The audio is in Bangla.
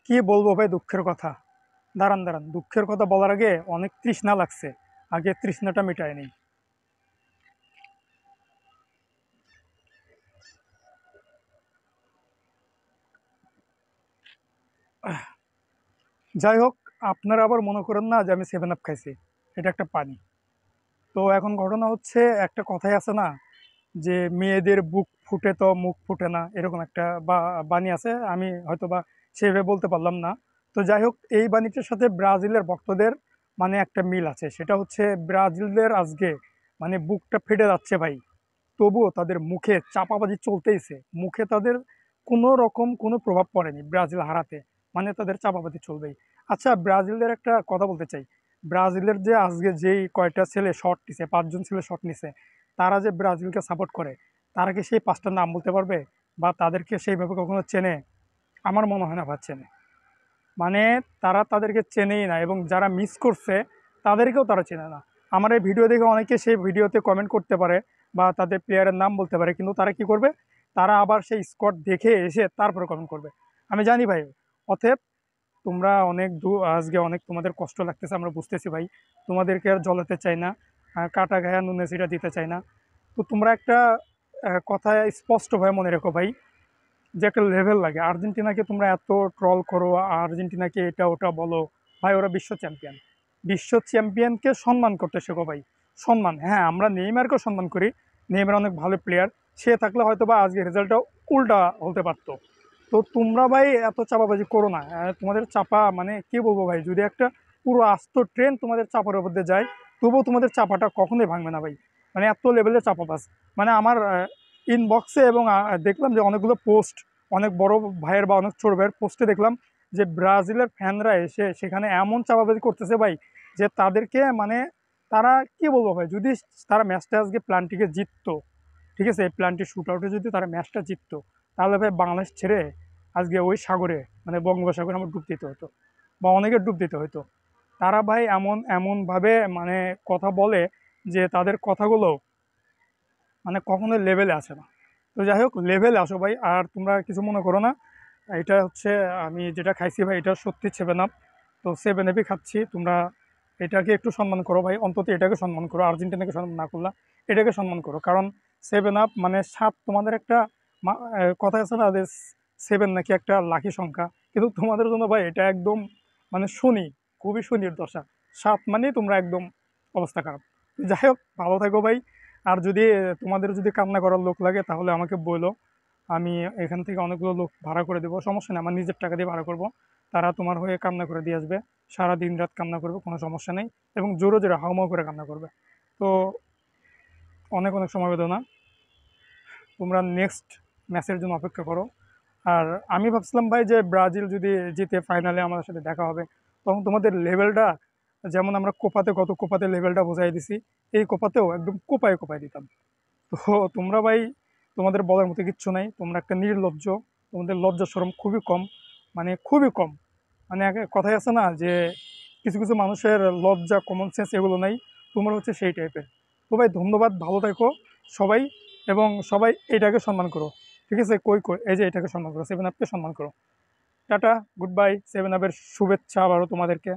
কি বলবো ভাই, দুঃখের কথা। দাঁড়ান দাঁড়ান, দুঃখের কথা বলার আগে অনেক তৃষ্ণা লাগছে। আগে তৃষ্ণাটা মিটায় নেই। যাই হোক, আপনারা আবার মনে করেন না যে আমি 7 আপ খাইছি। এটা একটা পানি। তো এখন ঘটনা হচ্ছে, একটা কথাই আছে না যে মেয়েদের বুক ফুটে তো মুখ ফুটে না, এরকম একটা বাণী আছে। আমি হয়তো বা সেভাবে বলতে পারলাম না। তো যাই হোক, এই বাণীটার সাথে ব্রাজিলের ভক্তদের মানে একটা মিল আছে। সেটা হচ্ছে ব্রাজিলদের আজকে মানে বুকটা ফেটে যাচ্ছে ভাই, তবুও তাদের মুখে চাপাবাজি চলতেইছে। মুখে তাদের কোনো রকম কোনো প্রভাব পড়েনি ব্রাজিল হারাতে, মানে তাদের চাপাবাজি চলবেই। আচ্ছা, ব্রাজিলের একটা কথা বলতে চাই। ব্রাজিলের যে আজকে যেই কয়টা ছেলে শট নিছে, 5জন ছেলে শট নিছে, তারা যে ব্রাজিলকে সাপোর্ট করে, তারা কি সেই 5টার নাম বলতে পারবে? বা তাদেরকে সেইভাবে কখনো চেনে? আমার মনে হয় না বা চেনে। মানে তারা তাদেরকে চেনেই না, এবং যারা মিস করছে তাদেরকেও তারা চেনে না। আমার এই ভিডিও দেখে অনেকে সেই ভিডিওতে কমেন্ট করতে পারে বা তাদের প্লেয়ারের নাম বলতে পারে, কিন্তু তারা কি করবে? তারা আবার সেই স্কোর দেখে এসে তারপরে কমেন্ট করবে। আমি জানি ভাই। অতএব তোমরা অনেক আজকে অনেক তোমাদের কষ্ট লাগতেছে, আমরা বুঝতেছি ভাই। তোমাদেরকে আর জ্বলাতে চাই না, কাটা গায়ে নুনে সিটা দিতে চাই না। তো তোমরা একটা কথা স্পষ্টভাবে মনে রেখো ভাই, যে একটা লেভেল লাগে। আর্জেন্টিনাকে তোমরা এত ট্রল করো, আর্জেন্টিনাকে এটা ওটা বলো। ভাই, ওরা বিশ্ব চ্যাম্পিয়ন। বিশ্ব চ্যাম্পিয়নকে সম্মান করতে শেখো ভাই। সম্মান, হ্যাঁ, আমরা নেইমারকেও সম্মান করি। নেইমার অনেক ভালো প্লেয়ার। সে থাকলে হয়তো বা আজকে রেজাল্টটা উল্টা হতে পারতো। তো তোমরা ভাই এত চাপাবাজি করো না। তোমাদের চাপা মানে কি বলবো ভাই, যদি একটা পুরো আস্ত ট্রেন তোমাদের চাপার উপর দিয়ে যায়, তবুও তোমাদের চাপাটা কখনোই ভাঙবে না ভাই। মানে এত লেভেলের চাপাবাজ। মানে আমার ইনবক্সে এবং দেখলাম যে অনেকগুলো পোস্ট, অনেক বড় ভাইয়ের বা অনেক ছোট ভাইয়ের পোস্টে দেখলাম যে ব্রাজিলের ফ্যানরা এসে সেখানে এমন চাপাবাজি করতেছে ভাই, যে তাদেরকে মানে তারা কি বলবো ভাই, যদি তারা ম্যাচটা আজকে প্ল্যানটিকে জিততো, ঠিক আছে, এই প্ল্যানটি শুট আউটে যদি তারা ম্যাচটা জিততো, তাহলে ভাই বাংলাদেশ ছেড়ে আজকে ওই সাগরে মানে বঙ্গোপসাগরে আমার ডুব দিতে হতো, বা অনেকের ডুব দিতে হতো। তারা ভাই এমনভাবে মানে কথা বলে যে তাদের কথাগুলো মানে কখনোই লেভেলে আসে না। তো যাই হোক, লেভেলে আসো ভাই, আর তোমরা কিছু মনে করো না। এটা হচ্ছে আমি যেটা খাইছি ভাই, এটা সত্যি 7 আপ। তো 7 আপই খাচ্ছি। তোমরা এটাকে একটু সম্মান করো ভাই, অন্তত এটাকে সম্মান করো। আর্জেন্টিনাকে সম্মান না করলা, এটাকে সম্মান করো। কারণ 7 আপ মানে 7, তোমাদের একটা কথা আছে না যে 7 নাকি একটা লাকি সংখ্যা, কিন্তু তোমাদের জন্য ভাই এটা একদম মানে শনি, খুবই শনির দশা। 7 মানেই তোমরা একদম অবস্থা খারাপ। যাই হোক, ভালো থাকো ভাই। আর যদি তোমাদের যদি কান্না করার লোক লাগে তাহলে আমাকে বলো। আমি এখান থেকে অনেকগুলো লোক ভাড়া করে দেবো, সমস্যা নেই। আমার নিজের টাকা দিয়ে ভাড়া করব। তারা তোমার হয়ে কান্না করে দিয়ে আসবে। সারা দিন রাত কান্না করবে, কোনো সমস্যা নেই। এবং জোরে জোরে হাউমাউ করে কান্না করবে। তো অনেক অনেক সমবেদনা। তোমরা নেক্সট ম্যাচের জন্য অপেক্ষা করো। আর আমি ভাবছিলাম ভাই যে ব্রাজিল যদি জিতে ফাইনালে আমাদের সাথে দেখা হবে, তখন তোমাদের লেভেলটা, যেমন আমরা কোপাতে কত কোপাতে লেভেলটা বোঝাই দিছি, এই কোপাতেও একদম কোপায় কোপায় দিতাম। তো তোমরা ভাই, তোমাদের বলার মতো কিচ্ছু নাই। তোমরা একটা নির্লজ্জ। তোমাদের লজ্জা শরম খুবই কম, মানে খুবই কম। মানে কথাই আছে না যে কিছু কিছু মানুষের লজ্জা, কমন সেন্স এগুলো নাই। তোমরা হচ্ছে সেই টাইপের। তো ভাই ধন্যবাদ, ভালো থাকো সবাই। এবং সবাই এটাকে সম্মান করো, ঠিক আছে? কই কই, এই যে এটাকে সম্মান করো, 7 আপকে সম্মান করো। Tata, good bye. 7 আপের শুভেচ্ছা আবারও তোমাদেরকে।